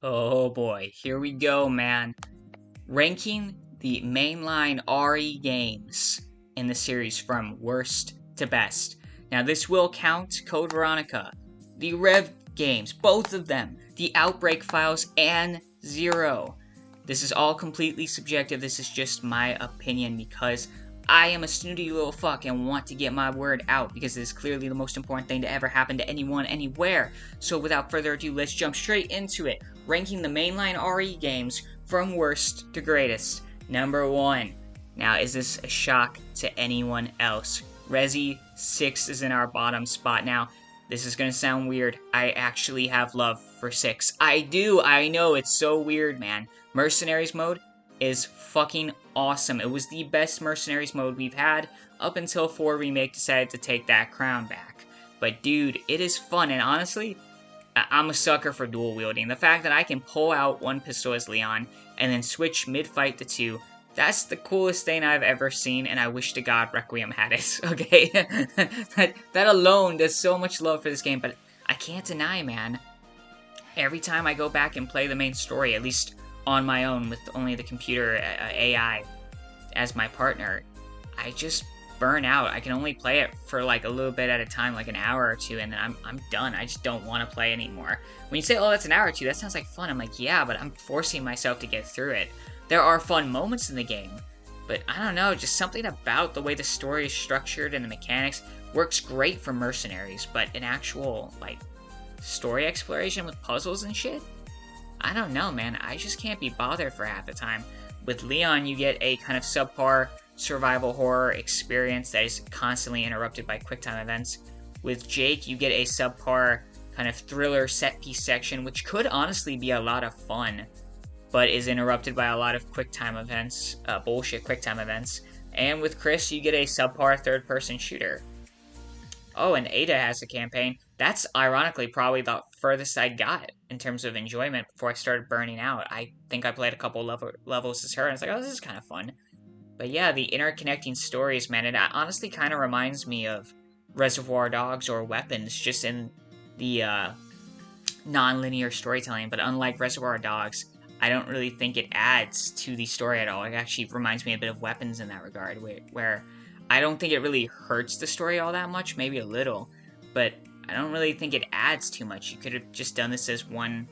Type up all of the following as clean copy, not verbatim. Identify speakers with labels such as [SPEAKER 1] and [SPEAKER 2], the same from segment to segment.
[SPEAKER 1] Oh boy, here we go, man. Ranking the mainline RE games in the series from worst to best. Now, this will count Code Veronica, the Rev games, both of them, the Outbreak files, and Zero. This is all completely subjective. This is just my opinion because I am a snooty little fuck and want to get my word out because it is clearly the most important thing to ever happen to anyone, anywhere. So without further ado, let's jump straight into it. Ranking the mainline RE games from worst to greatest. Number 1. Now, is this a shock to anyone else? Resi 6 is in our bottom spot. Now, this is gonna sound weird. I actually have love for 6. I do, I know, it's so weird, man. Mercenaries mode is fucking awesome. It was the best Mercenaries mode we've had up until 4 Remake decided to take that crown back. But dude, it is fun, and honestly, I'm a sucker for dual wielding. The fact that I can pull out one pistol as Leon and then switch mid-fight to 2, that's the coolest thing I've ever seen, and I wish to God Requiem had it, okay? that alone does so much love for this game, but I can't deny, man. Every time I go back and play the main story, at least on my own with only the computer AI as my partner, I just burn out. I can only play it for like a little bit at a time, like an hour or two, and then I'm done. I just don't want to play anymore. When you say, oh, that's an hour or two, that sounds like fun. I'm like, yeah, but I'm forcing myself to get through it. There are fun moments in the game, but I don't know, just something about the way the story is structured and the mechanics works great for Mercenaries, but an actual, like, story exploration with puzzles and shit? I don't know, man. I just can't be bothered for half the time. With Leon, you get a kind of subpar survival horror experience that is constantly interrupted by QuickTime events. With Jake, you get a subpar kind of thriller set-piece section, which could honestly be a lot of fun, but is interrupted by a lot of QuickTime events, bullshit QuickTime events. And with Chris, you get a subpar third-person shooter. Oh, and Ada has a campaign. That's ironically probably the furthest I got in terms of enjoyment before I started burning out. I think I played a couple levels as her, and I was like, oh, this is kind of fun. But yeah, the interconnecting stories, man, it honestly kind of reminds me of Reservoir Dogs or Weapons, just in the non-linear storytelling. But unlike Reservoir Dogs, I don't really think it adds to the story at all. It actually reminds me a bit of Weapons in that regard, where I don't think it really hurts the story all that much, maybe a little, but I don't really think it adds too much. You could have just done this as one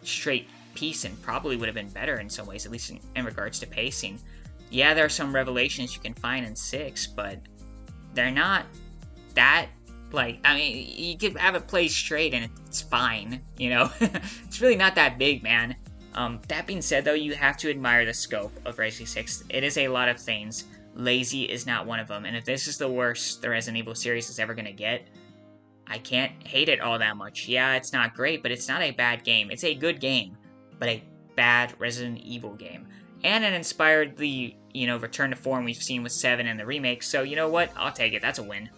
[SPEAKER 1] straight piece and probably would have been better in some ways, at least in regards to pacing. Yeah, there are some revelations you can find in 6, but they're not that, like, I mean, you could have it play straight and it's fine, you know? It's really not that big, man. That being said, though, you have to admire the scope of Resident Evil 6. It is a lot of things. Lazy is not one of them, and if this is the worst the Resident Evil series is ever going to get, I can't hate it all that much. Yeah, it's not great, but it's not a bad game. It's a good game, but a bad Resident Evil game. And it inspired the, return to form we've seen with 7 and the remake, so you know what? I'll take it. That's a win.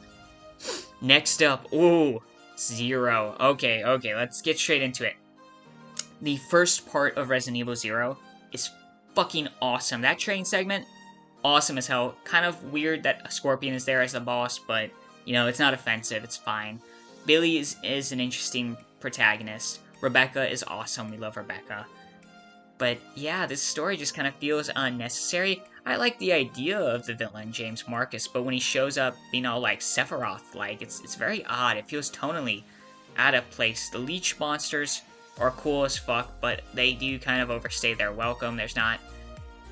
[SPEAKER 1] Next up, ooh, 0. Okay, let's get straight into it. The first part of Resident Evil 0 is fucking awesome. That train segment, awesome as hell. Kind of weird that a Scorpion is there as the boss, but, it's not offensive. It's fine. Billy is an interesting protagonist. Rebecca is awesome. We love Rebecca. But, yeah, this story just kind of feels unnecessary. I like the idea of the villain, James Marcus, but when he shows up being all, like, Sephiroth-like, it's very odd. It feels tonally out of place. The leech monsters are cool as fuck, but they do kind of overstay their welcome. There's not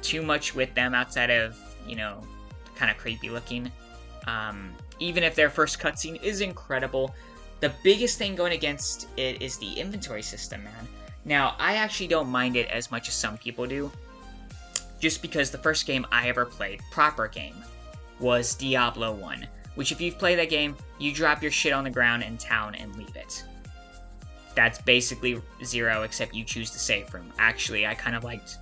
[SPEAKER 1] too much with them outside of, kind of creepy looking. Even if their first cutscene is incredible, the biggest thing going against it is the inventory system, man. Now, I actually don't mind it as much as some people do, just because the first game I ever played, proper game, was Diablo 1, which if you've played that game, you drop your shit on the ground in town and leave it. That's basically 0, except you choose the save room. Actually, I kind of liked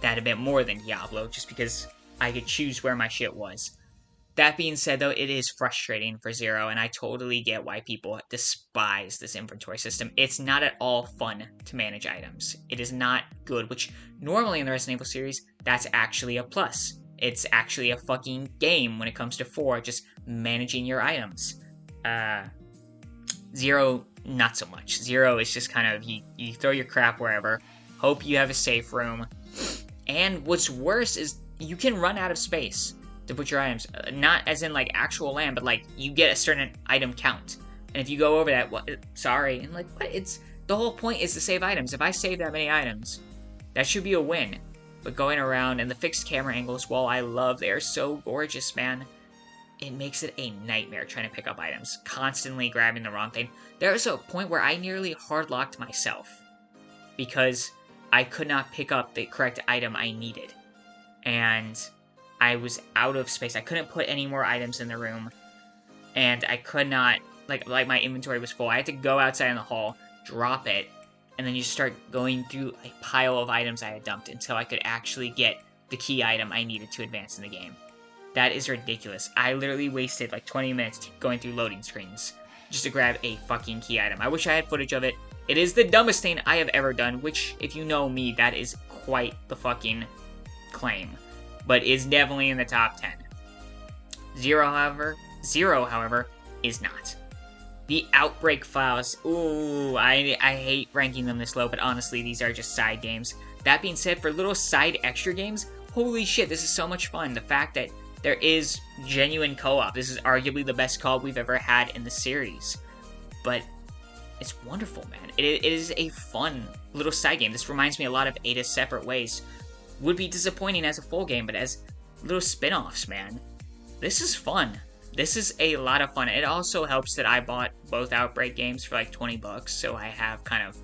[SPEAKER 1] that a bit more than Diablo, just because I could choose where my shit was. That being said, though, it is frustrating for 0, and I totally get why people despise this inventory system. It's not at all fun to manage items. It is not good, which normally in the Resident Evil series, that's actually a plus. It's actually a fucking game when it comes to 4, just managing your items. 0 not so much. 0 is just kind of, you throw your crap wherever, hope you have a safe room, and what's worse is you can run out of space to put your items. Not as in, like, actual land, but, like, you get a certain item count. And if you go over that, sorry. And, like, what? The whole point is to save items. If I save that many items, that should be a win. But going around, and the fixed camera angles, while I love, they are so gorgeous, man. It makes it a nightmare trying to pick up items. Constantly grabbing the wrong thing. There was a point where I nearly hard-locked myself. Because I could not pick up the correct item I needed. And I was out of space. I couldn't put any more items in the room. And I could not, like my inventory was full. I had to go outside in the hall, drop it, and then you start going through a pile of items I had dumped until I could actually get the key item I needed to advance in the game. That is ridiculous. I literally wasted like 20 minutes going through loading screens just to grab a fucking key item. I wish I had footage of it. It is the dumbest thing I have ever done, which, if you know me, that is quite the fucking claim. But is definitely in the top 10. 0, however, is not. The Outbreak files. Ooh, I hate ranking them this low, but honestly, these are just side games. That being said, for little side extra games, holy shit, this is so much fun. The fact that there is genuine co-op. This is arguably the best co-op we've ever had in the series. But it's wonderful, man. It is a fun little side game. This reminds me a lot of Ada's Separate Ways. Would be disappointing as a full game, but as little spin-offs, man. This is fun. This is a lot of fun. It also helps that I bought both Outbreak games for like $20, so I have kind of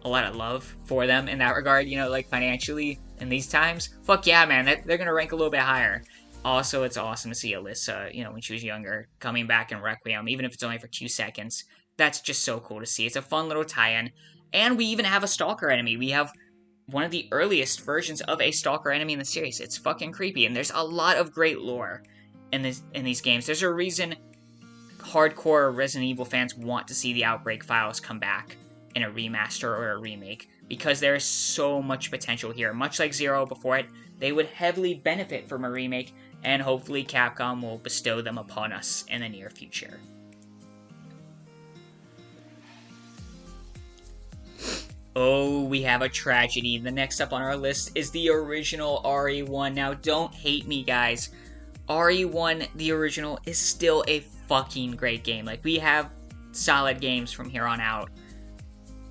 [SPEAKER 1] a lot of love for them in that regard, you know, like financially in these times. Fuck yeah, man, they're gonna rank a little bit higher. Also, it's awesome to see Alyssa, you know, when she was younger, coming back in Requiem, even if it's only for 2 seconds. That's just so cool to see. It's a fun little tie-in. And we even have a Stalker enemy. We have one of the earliest versions of a Stalker enemy in the series. It's fucking creepy, and there's a lot of great lore in these games. There's a reason hardcore Resident Evil fans want to see the Outbreak files come back in a remaster or a remake, because there is so much potential here. Much like 0 before it, they would heavily benefit from a remake, and hopefully Capcom will bestow them upon us in the near future. Oh, we have a tragedy. The next up on our list is the original RE1. Now, don't hate me, guys. RE1, the original, is still a fucking great game. Like, we have solid games from here on out.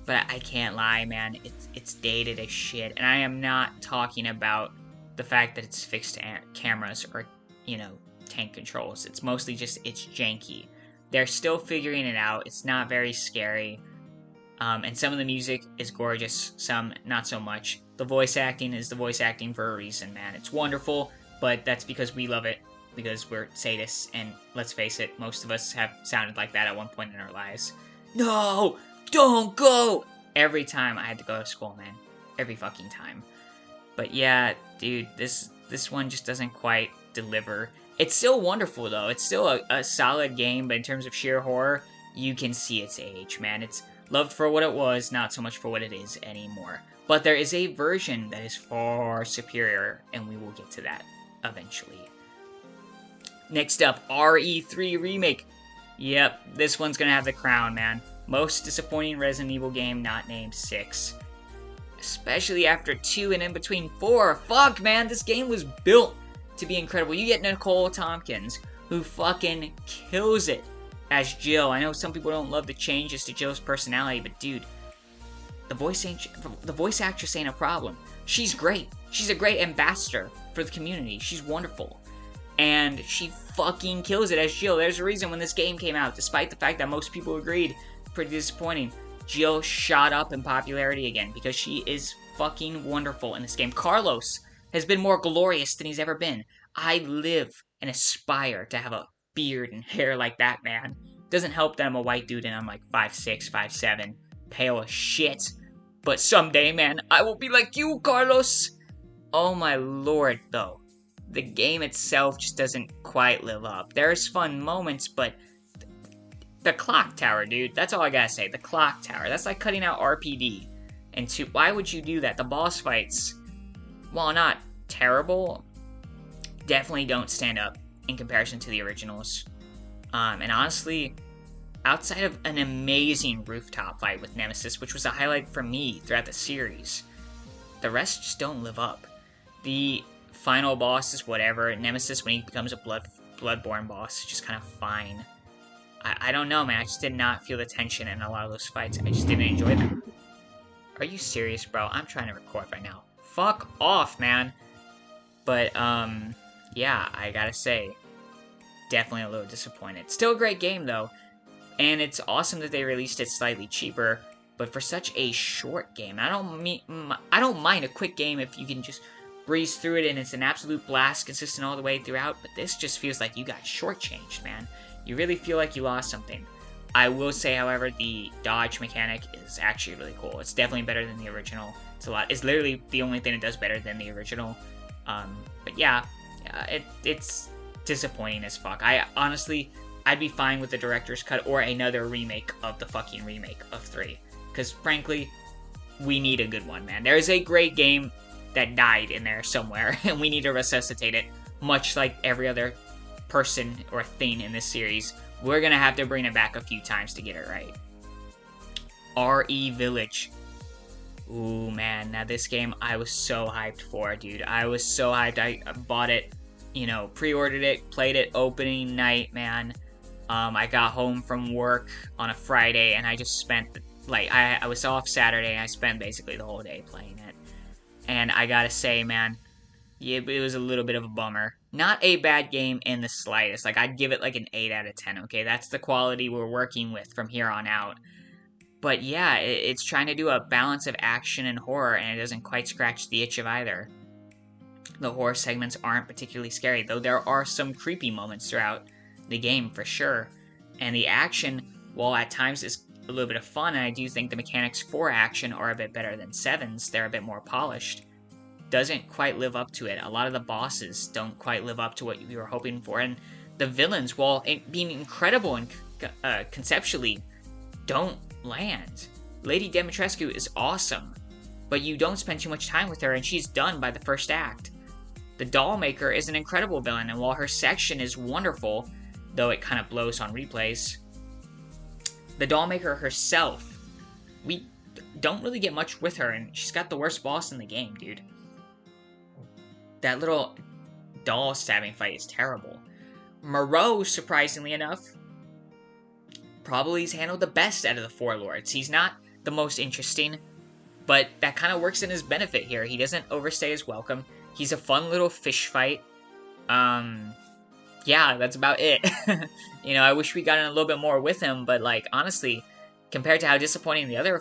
[SPEAKER 1] But I can't lie, man. It's dated as shit. And I am not talking about the fact that it's fixed cameras or, you know, tank controls. It's mostly just, it's janky. They're still figuring it out. It's not very scary. And some of the music is gorgeous, some not so much. The voice acting is the voice acting for a reason, man. It's wonderful, but that's because we love it, because we're sadists, and let's face it, most of us have sounded like that at one point in our lives. No! Don't go! Every time I had to go to school, man. Every fucking time. But yeah, dude, this one just doesn't quite deliver. It's still wonderful, though. It's still a solid game, but in terms of sheer horror, you can see its age, man. It's loved for what it was, not so much for what it is anymore. But there is a version that is far superior, and we will get to that eventually. Next up, RE3 Remake. Yep, this one's gonna have the crown, man. Most disappointing Resident Evil game not named 6. Especially after 2 and in between 4. Fuck, man, this game was built to be incredible. You get Nicole Tompkins, who fucking kills it as Jill. I know some people don't love the changes to Jill's personality, but dude, the voice actress ain't a problem. She's great. She's a great ambassador for the community. She's wonderful. And she fucking kills it as Jill. There's a reason when this game came out, despite the fact that most people agreed, pretty disappointing, Jill shot up in popularity again, because she is fucking wonderful in this game. Carlos has been more glorious than he's ever been. I live and aspire to have a beard and hair like that, man. Doesn't help that I'm a white dude and I'm like 5'6", 5'7", pale as shit. But someday, man, I will be like you, Carlos. Oh my lord, though. The game itself just doesn't quite live up. There's fun moments, but the clock tower, dude. That's all I gotta say. The clock tower. That's like cutting out RPD. And why would you do that? The boss fights, while not terrible, definitely don't stand up in comparison to the originals. And honestly, outside of an amazing rooftop fight with Nemesis, which was a highlight for me throughout the series, the rest just don't live up. The final boss is whatever. Nemesis, when he becomes a Bloodborne boss, is just kind of fine. I don't know, man. I just did not feel the tension in a lot of those fights. I just didn't enjoy them. Are you serious, bro? I'm trying to record right now. Fuck off, man. But, yeah, I gotta say, definitely a little disappointed. Still a great game, though. And it's awesome that they released it slightly cheaper. But for such a short game, I don't mind a quick game if you can just breeze through it and it's an absolute blast, consistent all the way throughout. But this just feels like you got shortchanged, man. You really feel like you lost something. I will say, however, the dodge mechanic is actually really cool. It's definitely better than the original. It's literally the only thing it does better than the original. But yeah, it's disappointing as fuck. I'd be fine with the director's cut or another remake of the fucking remake of 3. Because frankly, we need a good one, man. There's a great game that died in there somewhere, and we need to resuscitate it, much like every other person or thing in this series. We're gonna have to bring it back a few times to get it right. RE Village. Ooh, man. Now, this game I was so hyped for, dude. I was so hyped. I bought it, pre-ordered it, played it opening night, man. I got home from work on a Friday, and I just spent, I was off Saturday, and I spent basically the whole day playing it. And I gotta say, man, yeah, it was a little bit of a bummer. Not a bad game in the slightest. I'd give it an 8 out of 10, okay? That's the quality we're working with from here on out. But yeah, it's trying to do a balance of action and horror, and it doesn't quite scratch the itch of either. The horror segments aren't particularly scary, though there are some creepy moments throughout the game, for sure. And the action, while at times is a little bit of fun, and I do think the mechanics for action are a bit better than 7's, they're a bit more polished, doesn't quite live up to it. A lot of the bosses don't quite live up to what you were hoping for, and the villains, while being incredible and conceptually, don't land. Lady Dimitrescu is awesome, but you don't spend too much time with her, and she's done by the first act. The Dollmaker is an incredible villain, and while her section is wonderful, though it kind of blows on replays, the Dollmaker herself, we don't really get much with her, and she's got the worst boss in the game, dude. That little doll stabbing fight is terrible. Moreau, surprisingly enough, probably is handled the best out of the 4 lords. He's not the most interesting, but that kind of works in his benefit here. He doesn't overstay his welcome. He's a fun little fish fight. Yeah, that's about it. I wish we got in a little bit more with him, but honestly, compared to how disappointing the other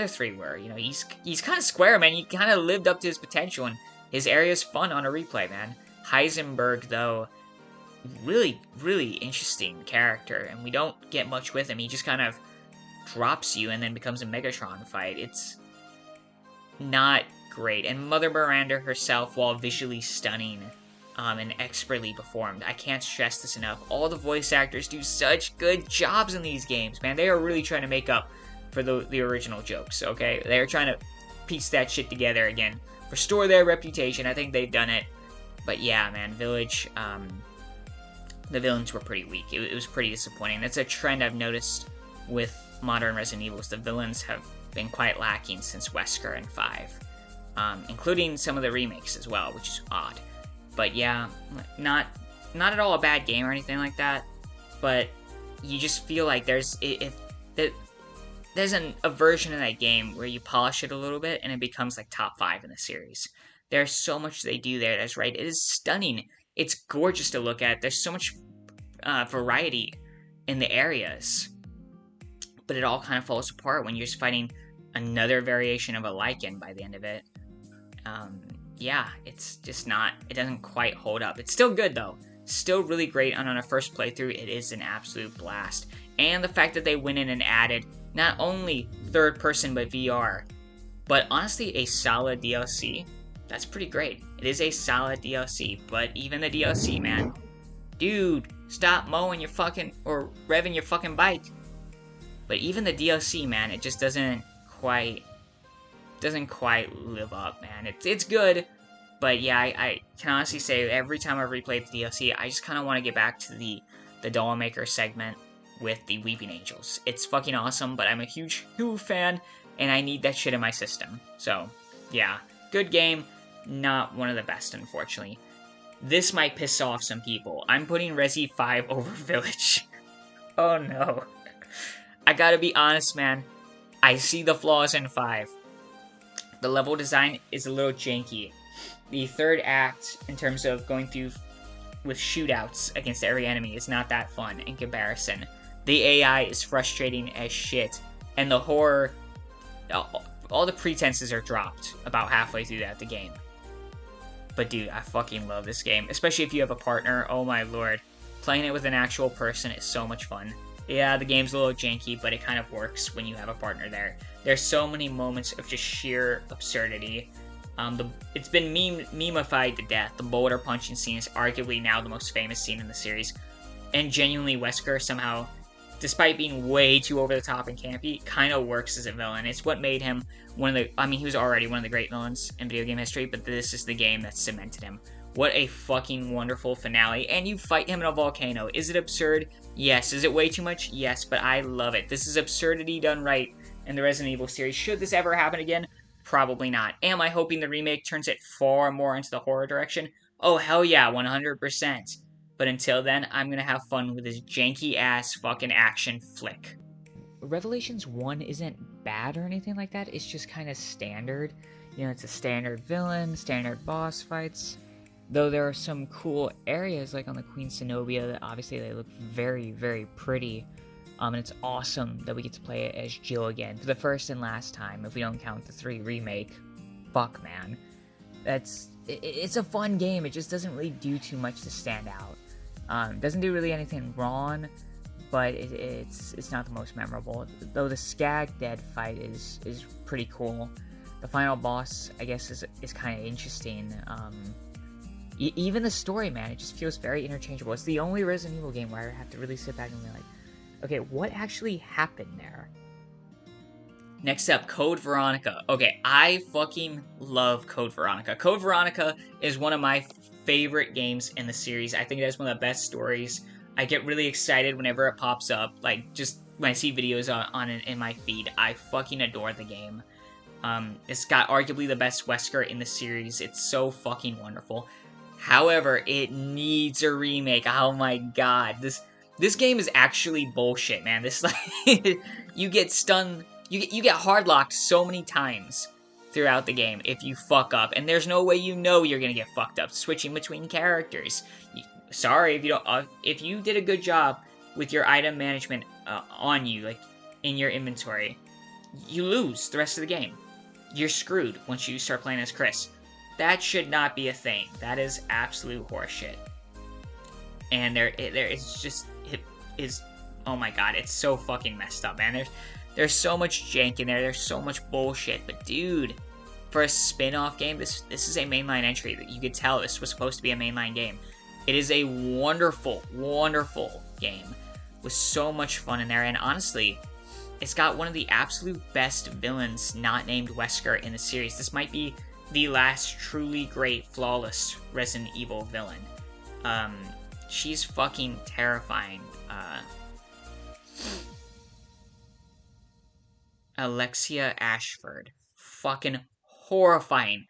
[SPEAKER 1] 3 were, he's kind of square, man. He kind of lived up to his potential, and his area's fun on a replay, man. Heisenberg, though, really, really interesting character, and we don't get much with him. He just kind of drops you and then becomes a Megatron fight. It's not great. And Mother Miranda herself, while visually stunning and expertly performed, I can't stress this enough. All the voice actors do such good jobs in these games, man. They are really trying to make up for the original jokes, okay? They're trying to piece that shit together again. Restore their reputation. I think they've done it. But yeah, man, Village, the villains were pretty weak. It was pretty disappointing. That's a trend I've noticed with modern Resident Evils. The villains have been quite lacking since Wesker and 5. Including some of the remakes as well, which is odd. But yeah, not at all a bad game or anything like that. But you just feel like there's a version of that game where you polish it a little bit and it becomes top 5 in the series. There's so much they do there that's right. It is stunning. It's gorgeous to look at. There's so much variety in the areas. But it all kind of falls apart when you're just fighting another variation of a Lycan by the end of it. Yeah, it's just not, it doesn't quite hold up. It's still good though. Still really great, and on a first playthrough, it is an absolute blast. And the fact that they went in and added not only third person but VR, but honestly a solid DLC, that's pretty great. It is a solid DLC, but even the DLC, man, dude, stop mowing your fucking, or revving your fucking bike. But even the DLC, man, it just doesn't quite live up, man. It's good, but yeah, I can honestly say every time I replay the DLC, I just kind of want to get back to the Dollmaker segment. with the Weeping Angels. It's fucking awesome, but I'm a huge Who fan, and I need that shit in my system. So, yeah, good game, not one of the best, unfortunately. This might piss off some people. I'm putting Resi 5 over Village. Oh no. I gotta be honest, man. I see the flaws in 5. The level design is a little janky. The third act, in terms of going through with shootouts against every enemy, is not that fun in comparison. The AI is frustrating as shit, and the horror, all the pretenses are dropped about halfway through the game. But dude, I fucking love this game, especially if you have a partner. Oh my lord. Playing it with an actual person is so much fun. Yeah, the game's a little janky, but it kind of works when you have a partner there. There's so many moments of just sheer absurdity. It's been memeified to death. The boulder punching scene is arguably now the most famous scene in the series. And genuinely, Wesker somehow, despite being way too over the top and campy, kind of works as a villain. It's what made him he was already one of the great villains in video game history, but this is the game that cemented him. What a fucking wonderful finale. And you fight him in a volcano. Is it absurd? Yes. Is it way too much? Yes, but I love it. This is absurdity done right in the Resident Evil series. Should this ever happen again? Probably not. Am I hoping the remake turns it far more into the horror direction? Oh, hell yeah, 100%. But until then, I'm gonna have fun with this janky-ass fucking action flick. Revelations 1 isn't bad or anything like that. It's just kind of standard. You know, it's a standard villain, standard boss fights. Though there are some cool areas, like on the Queen Zenobia, that obviously they look very, very pretty. And it's awesome that we get to play it as Jill again for the first and last time, if we don't count the 3 remake. Fuck, man. It's a fun game. It just doesn't really do too much to stand out. Doesn't do really anything wrong, but it's not the most memorable. Though the Skag Dead fight is pretty cool. The final boss, I guess, is kind of interesting. Even the story, man, it just feels very interchangeable. It's the only Resident Evil game where I have to really sit back and be like, okay, what actually happened there? Next up, Code Veronica. Okay, I fucking love Code Veronica. Code Veronica is one of my favorite games in the series. I think it has one of the best stories. I get really excited whenever it pops up. Like, just when I see videos on it in my feed. I fucking adore the game. It's got arguably the best Wesker in the series. It's so fucking wonderful. However, it needs a remake. Oh my god. This game is actually bullshit, man. This, like, you get stunned, you get hard locked so many times throughout the game if you fuck up, and there's no way you know you're gonna get fucked up switching between characters. Sorry if you don't. If you did a good job with your item management on you, like in your inventory, you lose the rest of the game. You're screwed once you start playing as Chris. That should not be a thing. That is absolute horseshit. And oh my god, it's so fucking messed up, man. There's so much jank in there. There's so much bullshit. But dude, for a spin-off game, this is a mainline entry. That you could tell this was supposed to be a mainline game. It is a wonderful, wonderful game with so much fun in there. And honestly, it's got one of the absolute best villains not named Wesker in the series. This might be the last truly great, flawless Resident Evil villain. She's fucking terrifying. Alexia Ashford. Fucking horrifying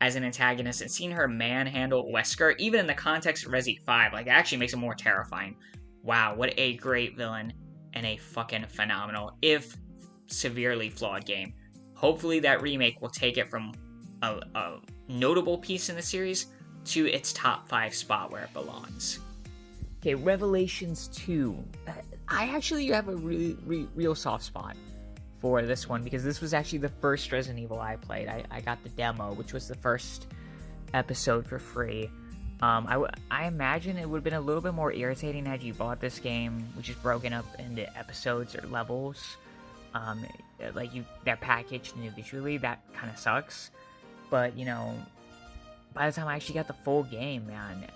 [SPEAKER 1] as an antagonist, and seeing her manhandle Wesker, even in the context of Resi 5, like, it actually makes it more terrifying. Wow, what a great villain, and a fucking phenomenal, if severely flawed game. Hopefully that remake will take it from a notable piece in the series to its top 5 spot where it belongs. Okay, Revelations 2. I actually have a really real soft spot for this one, because this was actually the first Resident Evil I played. I got the demo, which was the first episode for free. I imagine it would have been a little bit more irritating had you bought this game, which is broken up into episodes or levels. They're packaged individually. That kind of sucks. But, you know, by the time I actually got the full game, man,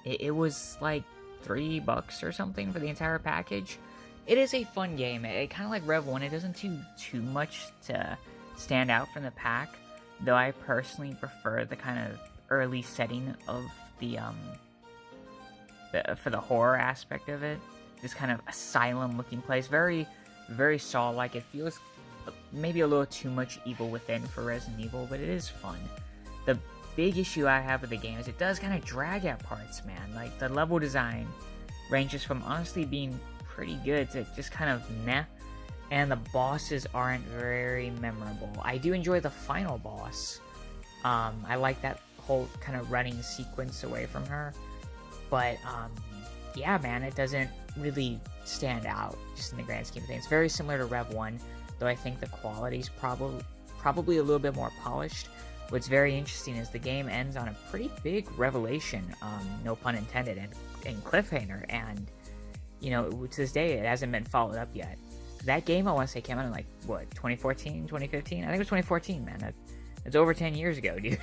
[SPEAKER 1] it was like $3 or something for the entire package. It is a fun game. It kind of like Rev 1. It doesn't do too much to stand out from the pack, though I personally prefer the kind of early setting of the for the horror aspect of it.
[SPEAKER 2] this kind of asylum-looking place. Very, very Saw-like. It feels maybe a little too much evil within for Resident Evil, but it is fun. The big issue I have with the game is it does kind of drag at parts, man. Like, the level design ranges from honestly being pretty good to just kind of meh, and the bosses aren't very memorable. I do enjoy the final boss. I like that whole kind of running sequence away from her, but yeah, man, it doesn't really stand out just in the grand scheme of things. It's very similar to Rev 1, though I think the quality's probably a little bit more polished. What's very interesting is the game ends on a pretty big revelation, no pun intended, and cliffhanger, and, you know, to this day, it hasn't been followed up yet. That game, I want to say, came out in, like, what, 2014, 2015? I think it was 2014, man. It's over 10 years ago, dude.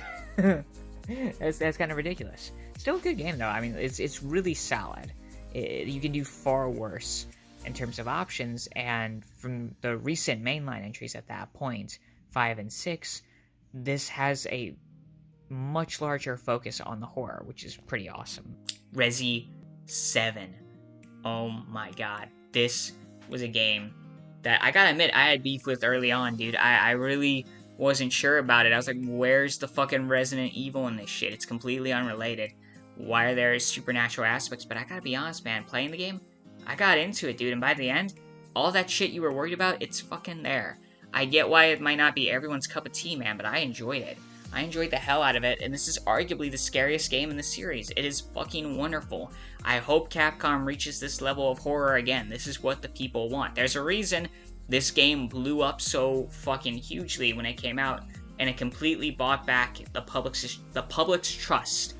[SPEAKER 2] That's kind of ridiculous. Still a good game, though. I mean, it's really solid. You can do far worse in terms of options, and from the recent mainline entries at that point, 5 and 6, this has a much larger focus on the horror, which is pretty awesome.
[SPEAKER 1] Resi 7. Oh my god. This was a game that I gotta admit I had beef with early on, dude. I really wasn't sure about it. I was like, where's the fucking Resident Evil in this shit? It's completely unrelated. Why are there supernatural aspects? But I gotta be honest, man, playing the game, I got into it, dude, and by the end, all that shit you were worried about, it's fucking there. I get why it might not be everyone's cup of tea, man, but I enjoyed it. I enjoyed the hell out of it, and this is arguably the scariest game in the series. It is fucking wonderful. I hope Capcom reaches this level of horror again. This is what the people want. There's a reason this game blew up so fucking hugely when it came out, and it completely bought back the public's trust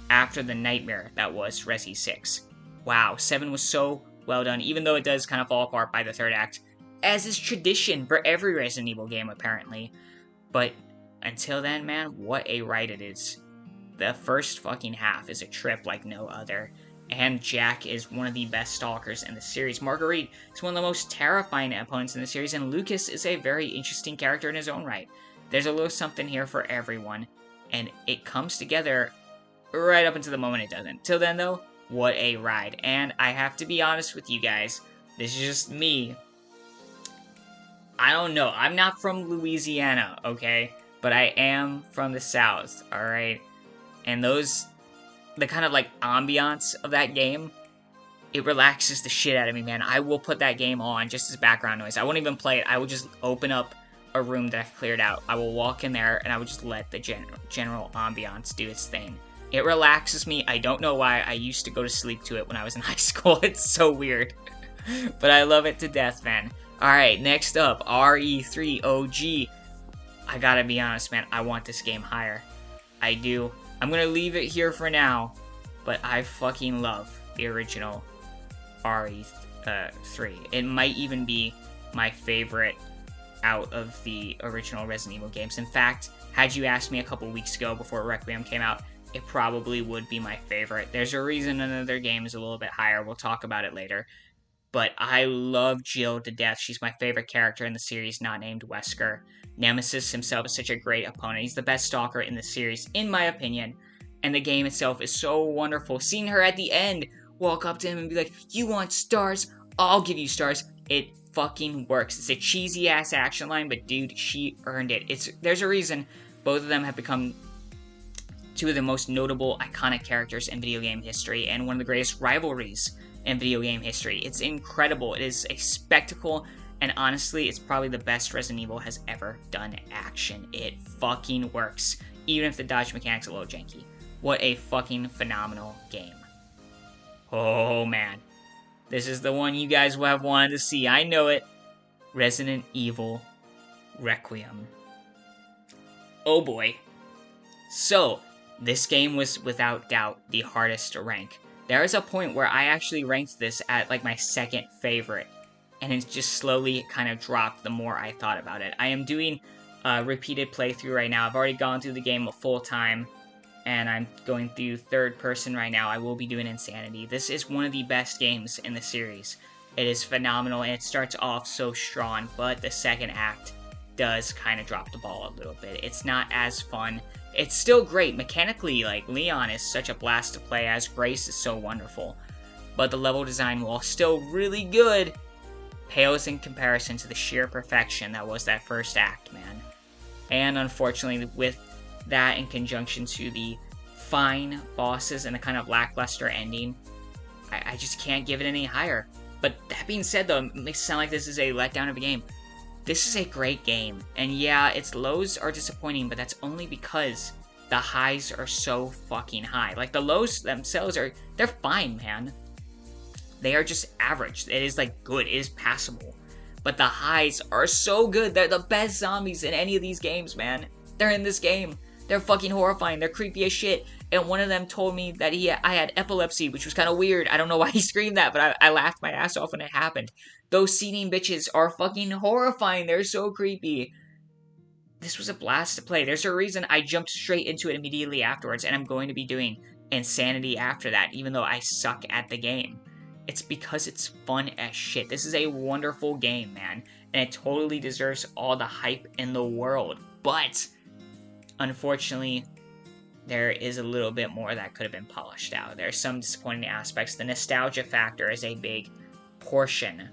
[SPEAKER 1] after the nightmare that was Resi 6. Wow, 7 was so well done, even though it does kind of fall apart by the third act, as is tradition for every Resident Evil game, apparently. But until then, man, what a ride it is. The first fucking half is a trip like no other, and Jack is one of the best stalkers in the series. Marguerite is one of the most terrifying opponents in the series, and Lucas is a very interesting character in his own right. There's a little something here for everyone, and it comes together right up until the moment it doesn't. Till then, though, what a ride. And I have to be honest with you guys, this is just me. I don't know, I'm not from Louisiana, okay? But I am from the South, alright? And the kind of like ambiance of that game, it relaxes the shit out of me, man. I will put that game on just as background noise. I won't even play it. I will just open up a room that I've cleared out. I will walk in there and I will just let the general ambiance do its thing. It relaxes me. I don't know why. I used to go to sleep to it when I was in high school. It's so weird. But I love it to death, man. Alright, next up, RE3 OG. I gotta be honest, man, I want this game higher. I do. I'm gonna leave it here for now, but I fucking love the original RE3. It might even be my favorite out of the original Resident Evil games. In fact, had you asked me a couple weeks ago before Requiem came out, it probably would be my favorite. There's a reason another game is a little bit higher. We'll talk about it later. But I love Jill to death. She's my favorite character in the series, not named Wesker. Nemesis himself is such a great opponent. He's the best stalker in the series, in my opinion. And the game itself is so wonderful. Seeing her at the end walk up to him and be like, "You want stars? I'll give you stars." It fucking works. It's a cheesy-ass action line, but dude, she earned it. There's a reason both of them have become two of the most notable, iconic characters in video game history, and one of the greatest rivalries in video game history. It's incredible. It is a spectacle, and honestly, it's probably the best Resident Evil has ever done action. It fucking works, even if the dodge mechanic's a little janky. What a fucking phenomenal game. Oh man. This is the one you guys will have wanted to see. I know it. Resident Evil Requiem. Oh boy. So, this game was without doubt the hardest to rank. There is a point where I actually ranked this at like my second favorite, and it just slowly kind of dropped the more I thought about it. I am doing a repeated playthrough right now. I've already gone through the game a full time, and I'm going through third person right now. I will be doing Insanity. This is one of the best games in the series. It is phenomenal, and it starts off so strong, but the second act does kind of drop the ball a little bit. It's not as fun. It's still great. Mechanically, like, Leon is such a blast to play as. Grace is so wonderful. but the level design, while still really good, pales in comparison to the sheer perfection that was that first act, man. And unfortunately, with that in conjunction to the fine bosses and the kind of lackluster ending, I just can't give it any higher. But that being said, though, it makes it sound like this is a letdown of a game. This is a great game, and yeah, its lows are disappointing, but that's only because the highs are so fucking high. Like, the lows themselves they're fine, man. They are just average. It is, like, good. It is passable. But the highs are so good. They're the best zombies in any of these games, man. They're in this game. They're fucking horrifying. They're creepy as shit. And one of them told me that I had epilepsy, which was kind of weird. I don't know why he screamed that, but I laughed my ass off when it happened. Those seeding bitches are fucking horrifying. They're so creepy. This was a blast to play. There's a reason I jumped straight into it immediately afterwards, and I'm going to be doing Insanity after that, even though I suck at the game. It's because it's fun as shit. This is a wonderful game, man, and it totally deserves all the hype in the world. But, unfortunately, there is a little bit more that could have been polished out. There are some disappointing aspects. The nostalgia factor is a big portion.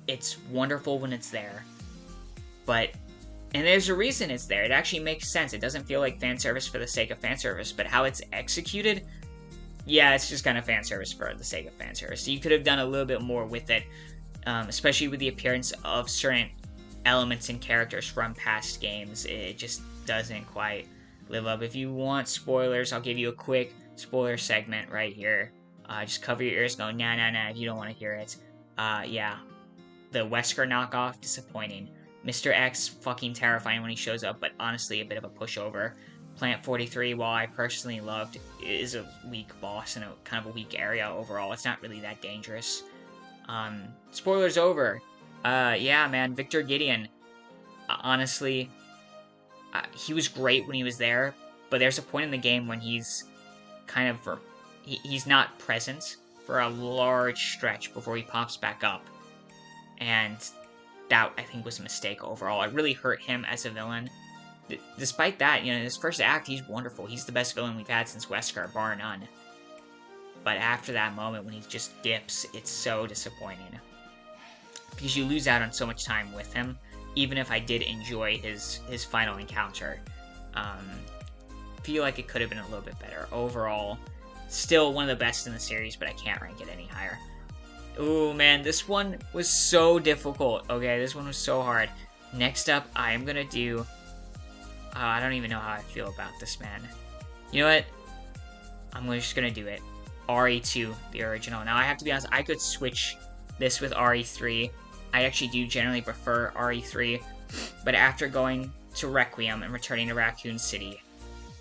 [SPEAKER 1] It's wonderful when it's there, but, and there's a reason it's there. It actually makes sense. It doesn't feel like fan service for the sake of fan service, but how it's executed, yeah, it's just kind of fan service for the sake of fan service. So you could have done a little bit more with it, especially with the appearance of certain elements and characters from past games. It just doesn't quite live up. If you want spoilers, I'll give you a quick spoiler segment right here. Just cover your ears, go nah if you don't want to hear it. Yeah, the Wesker knockoff, disappointing. Mr. X, fucking terrifying when he shows up, but honestly a bit of a pushover. Plant 43, while I personally loved, is a weak boss and a kind of a weak area overall. It's not really that dangerous. Spoilers over. Yeah, man, Victor Gideon. Honestly, he was great when he was there, but there's a point in the game when he's kind of, he's not present for a large stretch before he pops back up. And that, I think, was a mistake overall. It really hurt him as a villain. Despite that, you know, in his first act, he's wonderful. He's the best villain we've had since Wesker, bar none. But after that moment, when he just dips, it's so disappointing. Because you lose out on so much time with him, even if I did enjoy his final encounter. Feel like it could have been a little bit better. Overall, still one of the best in the series, but I can't rank it any higher. Ooh, man, this one was so difficult. Okay, this one was so hard. Next up, I am gonna do... I don't even know how I feel about this, man. You know what? I'm just gonna do it. RE2, the original. Now, I have to be honest, I could switch this with RE3. I actually do generally prefer RE3, but after going to Requiem and returning to Raccoon City,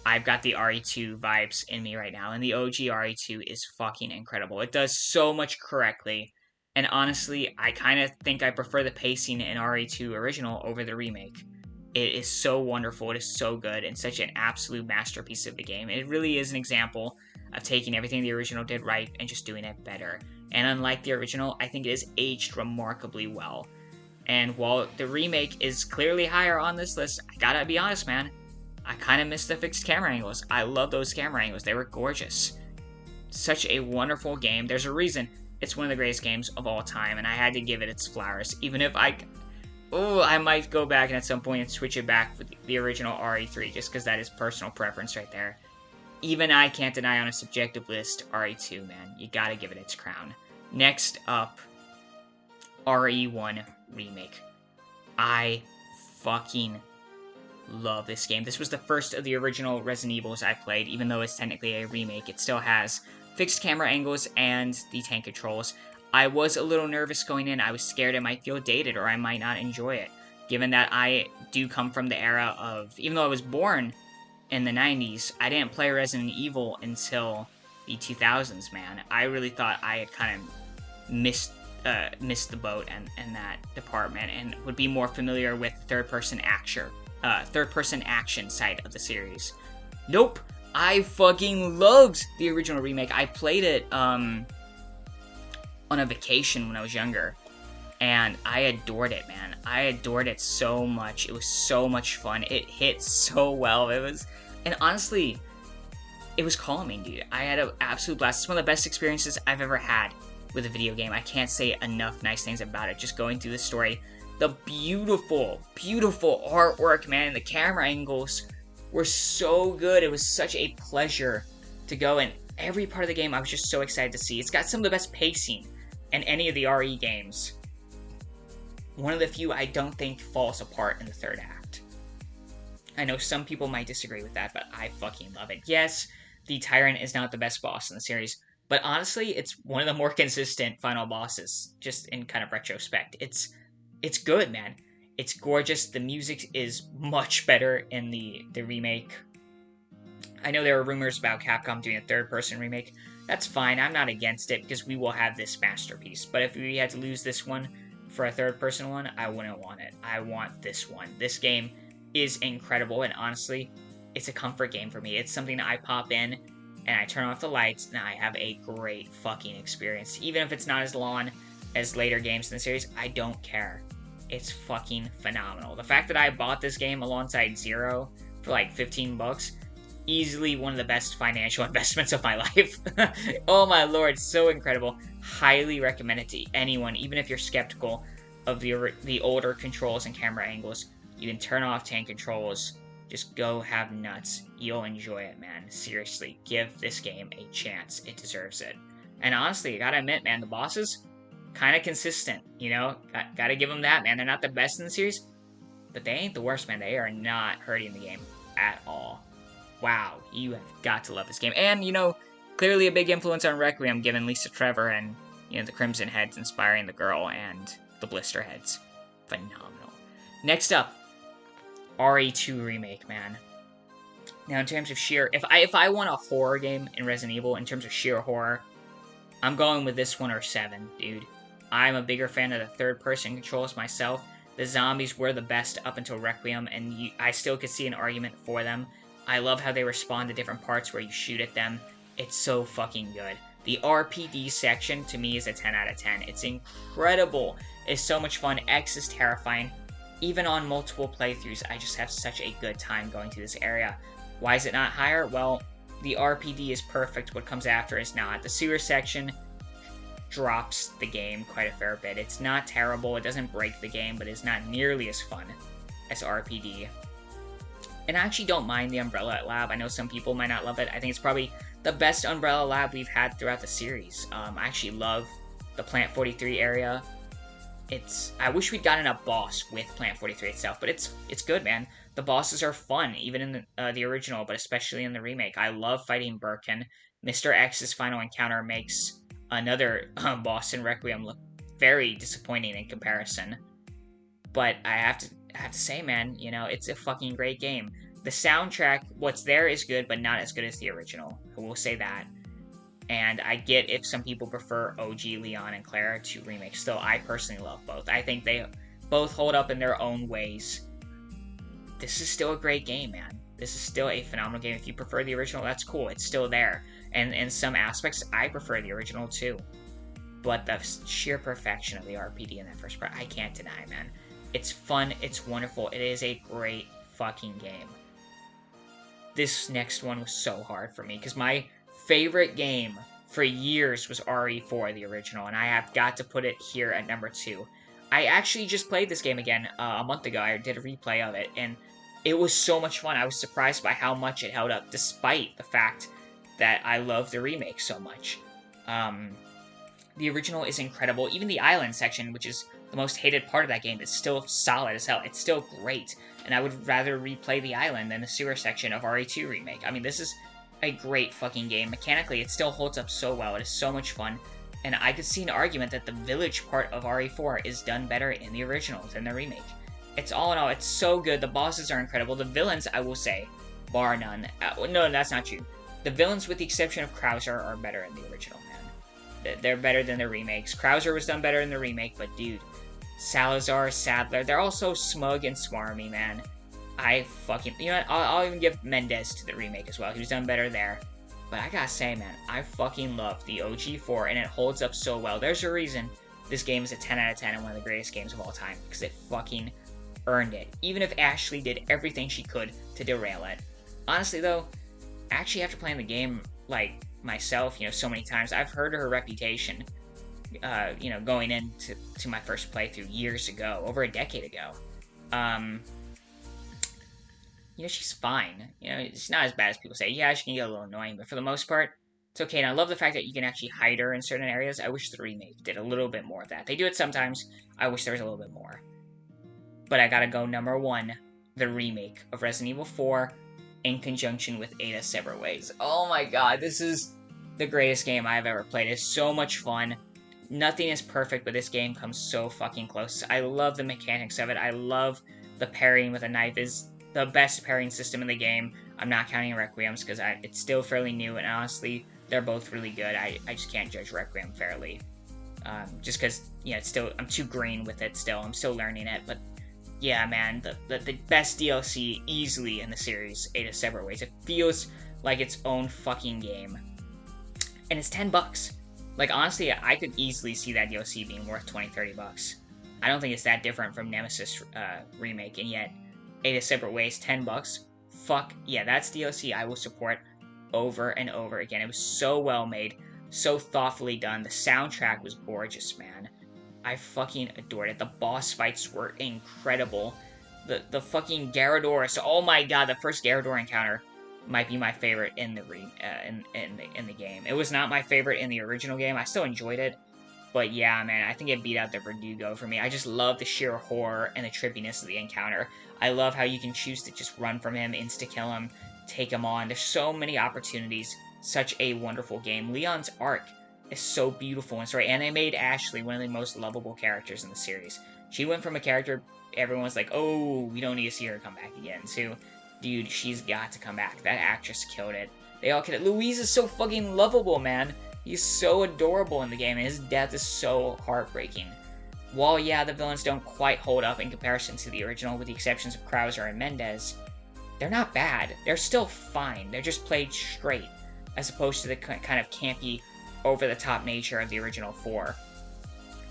[SPEAKER 1] I've got the RE2 vibes in me right now, and the OG RE2 is fucking incredible. It does so much correctly, and honestly, I kind of think I prefer the pacing in RE2 original over the remake. It is so wonderful, it is so good, and such an absolute masterpiece of the game. It really is an example of taking everything the original did right and just doing it better. And unlike the original, I think it is aged remarkably well. And while the remake is clearly higher on this list, I gotta be honest, man, I kind of miss the fixed camera angles. I love those camera angles. They were gorgeous. Such a wonderful game. There's a reason it's one of the greatest games of all time, and I had to give it its flowers, even if I might go back and at some point and switch it back with the original RE3, just because that is personal preference right there. Even I can't deny on a subjective list, RE2, man. You gotta give it its crown. Next up, RE1 Remake. I fucking love this game. This was the first of the original Resident Evils I played, even though it's technically a remake. It still has fixed camera angles and the tank controls. I was a little nervous going in. I was scared it might feel dated or I might not enjoy it, given that I do come from the era of, even though I was born in the 90s, I didn't play Resident Evil until the 2000s, man. I really thought I had kind of missed the boat in that department and would be more familiar with third-person action side of the series. Nope, I fucking loved the original remake. I played it on a vacation when I was younger, and I adored it, man. I adored it so much. It was so much fun. It hit so well. And honestly, it was calming, dude. I had an absolute blast. It's one of the best experiences I've ever had with a video game. I can't say enough nice things about it. Just going through the story, the beautiful, beautiful artwork, man. The camera angles were so good. It was such a pleasure to go, and every part of the game I was just so excited to see. It's got some of the best pacing in any of the RE games. One of the few I don't think falls apart in the third act. I know some people might disagree with that, but I fucking love it. Yes, the Tyrant is not the best boss in the series, but honestly, it's one of the more consistent final bosses, just in kind of retrospect. It's good, man. It's gorgeous. The music is much better in the remake. I know there are rumors about Capcom doing a third-person remake. That's fine. I'm not against it, because we will have this masterpiece. But if we had to lose this one for a third-person one, I wouldn't want it. I want this one. This game is incredible, and honestly, it's a comfort game for me. It's something that I pop in, and I turn off the lights, and I have a great fucking experience. Even if it's not as long as later games in the series, I don't care. It's fucking phenomenal. The fact that I bought this game alongside Zero for like $15, easily one of the best financial investments of my life. Oh my lord, so incredible. Highly recommend it to anyone, even if you're skeptical of the older controls and camera angles. You can turn off tank controls. Just go have nuts. You'll enjoy it, man. Seriously, give this game a chance. It deserves it. And honestly, I gotta admit, man, the bosses, kind of consistent, you know? Gotta give them that, man. They're not the best in the series, but they ain't the worst, man. They are not hurting the game at all. Wow, you have got to love this game. And, you know, clearly a big influence on Requiem, given Lisa Trevor and, you know, the Crimson Heads inspiring the girl and the Blister Heads. Phenomenal. Next up, RE2 Remake, man. Now, in terms of sheer... If I want a horror game in Resident Evil, in terms of sheer horror, I'm going with this one or 7, dude. I'm a bigger fan of the third-person controls myself. The zombies were the best up until Requiem, and I still could see an argument for them. I love how they respond to different parts where you shoot at them. It's so fucking good. The RPD section, to me, is a 10 out of 10. It's incredible. It's so much fun. X is terrifying. Even on multiple playthroughs, I just have such a good time going through this area. Why is it not higher? Well, the RPD is perfect. What comes after is not. The sewer section drops the game quite a fair bit. It's not terrible. It doesn't break the game, but it's not nearly as fun as RPD. And I actually don't mind the Umbrella Lab. I know some people might not love it. I think it's probably the best Umbrella Lab we've had throughout the series. I actually love the Plant 43 area. I wish we'd gotten a boss with Plant 43 itself, but it's good, man. The bosses are fun, even in the original, but especially in the remake. I love fighting Birkin. Mr. X's final encounter makes another boss in Requiem look very disappointing in comparison. But I have to say, man, you know, it's a fucking great game. The soundtrack, what's there is good, but not as good as the original. I will say that. And I get if some people prefer OG Leon and Claire to remakes. Still, I personally love both. I think they both hold up in their own ways. This is still a great game, man. This is still a phenomenal game. If you prefer the original, that's cool. It's still there. And in some aspects, I prefer the original too. But the sheer perfection of the RPD in that first part, I can't deny, man. It's fun. It's wonderful. It is a great fucking game. This next one was so hard for me, because my favorite game for years was RE4, the original, and I have got to put it here at number 2. I actually just played this game again a month ago. I did a replay of it, and it was so much fun. I was surprised by how much it held up, despite the fact that I love the remake so much. The original is incredible. Even the island section, which is the most hated part of that game, is still solid as hell. It's still great, and I would rather replay the island than the sewer section of RE2 Remake. I mean, this is a great fucking game. Mechanically, it still holds up so well. It is so much fun, and I could see an argument that the village part of RE4 is done better in the original than the remake. It's all in all, it's so good. The bosses are incredible. The villains, I will say, bar none. No, that's not true. The villains, with the exception of Krauser, are better in the original, man. They're better than the remakes. Krauser was done better in the remake, but dude, Salazar, Sadler, they're all so smug and smarmy, man. I fucking... You know what? I'll even give Mendez to the remake as well. He was done better there. But I gotta say, man, I fucking love the OG4, and it holds up so well. There's a reason this game is a 10 out of 10 and one of the greatest games of all time, because it fucking earned it. Even if Ashley did everything she could to derail it. Honestly, though, actually, after playing the game, like, myself, so many times, I've heard her reputation, going into my first playthrough years ago, over a decade ago. She's fine. It's not as bad as people say. Yeah, she can get a little annoying, but for the most part, it's okay. And I love the fact that you can actually hide her in certain areas. I wish the remake did a little bit more of that. They do it sometimes. I wish there was a little bit more. But I gotta go number 1, the remake of Resident Evil 4 in conjunction with Ada Separate Ways. Oh my god, this is the greatest game I've ever played. It's so much fun. Nothing is perfect, but this game comes so fucking close. I love the mechanics of it. I love the parrying with a knife. Is the best parrying system in the game. I'm not counting Requiem's because it's still fairly new, and honestly, they're both really good. I just can't judge Requiem fairly. Just because, it's still, I'm too green with it still. I'm still learning it, but yeah, man, the best DLC easily in the series, Ada Separate Ways. It feels like its own fucking game. And it's $10. Like, honestly, I could easily see that DLC being worth $20-$30. I don't think it's that different from Nemesis remake, and yet Ada Separate Ways, $10. Fuck yeah, that's DLC I will support over and over again. It was so well made, so thoughtfully done. The soundtrack was gorgeous, man. I fucking adored it. The boss fights were incredible. The fucking Gyarados. Oh my god, the first Gyarados encounter might be my favorite in the in the game. It was not my favorite in the original game. I still enjoyed it, but yeah, man, I think it beat out the Verdugo for me. I just love the sheer horror and the trippiness of the encounter. I love how you can choose to just run from him, insta-kill him, take him on. There's so many opportunities. Such a wonderful game. Leon's arc is so beautiful and story, and they made Ashley one of the most lovable characters in the series. She went from a character everyone's like, oh, we don't need to see her come back again, to, dude, she's got to come back. That actress killed it. They all killed it. Louise is so fucking lovable, man. He's so adorable in the game, and his death is so heartbreaking. While, yeah, the villains don't quite hold up in comparison to the original, with the exceptions of Krauser and Mendez, they're not bad. They're still fine. They're just played straight, as opposed to the kind of campy, over-the-top nature of the original 4.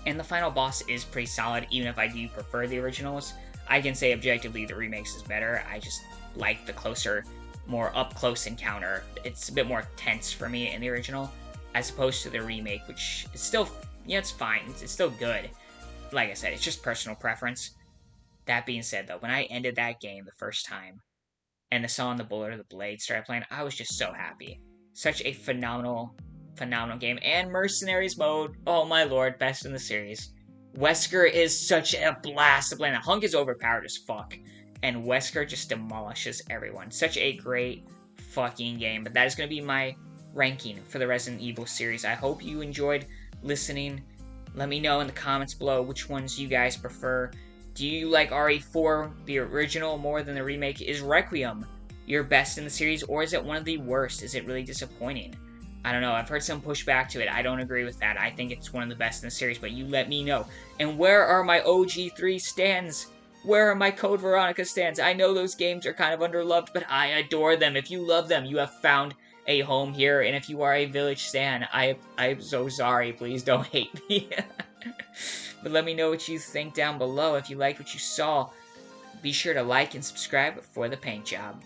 [SPEAKER 1] And the final boss is pretty solid, even if I do prefer the originals. I can say objectively the remakes is better. I just like the closer, more up-close encounter. It's a bit more tense for me in the original, as opposed to the remake, which is still, it's fine. It's still good. Like I said, it's just personal preference. That being said, though, when I ended that game the first time, and the song The Bullet or the Blade started playing, I was just so happy. Such a phenomenal game. And Mercenaries mode, oh my lord, best in the series. Wesker is such a blast to play. Now, Hunk is overpowered as fuck, and Wesker just demolishes everyone. Such a great fucking game. But that is going to be my ranking for the Resident Evil series. I hope you enjoyed listening. Let me know in the comments below which ones you guys prefer. Do you like RE4, the original, more than the remake? Is Requiem your best in the series, or is it one of the worst? Is it really disappointing? I don't know. I've heard some pushback to it. I don't agree with that. I think it's one of the best in the series, but you let me know. And where are my OG3 stands? Where are my Code Veronica stands? I know those games are kind of underloved, but I adore them. If you love them, you have found a home here. And if you are a Village stan, I'm so sorry. Please don't hate me. But let me know what you think down below. If you liked what you saw, be sure to like and subscribe for the paint job.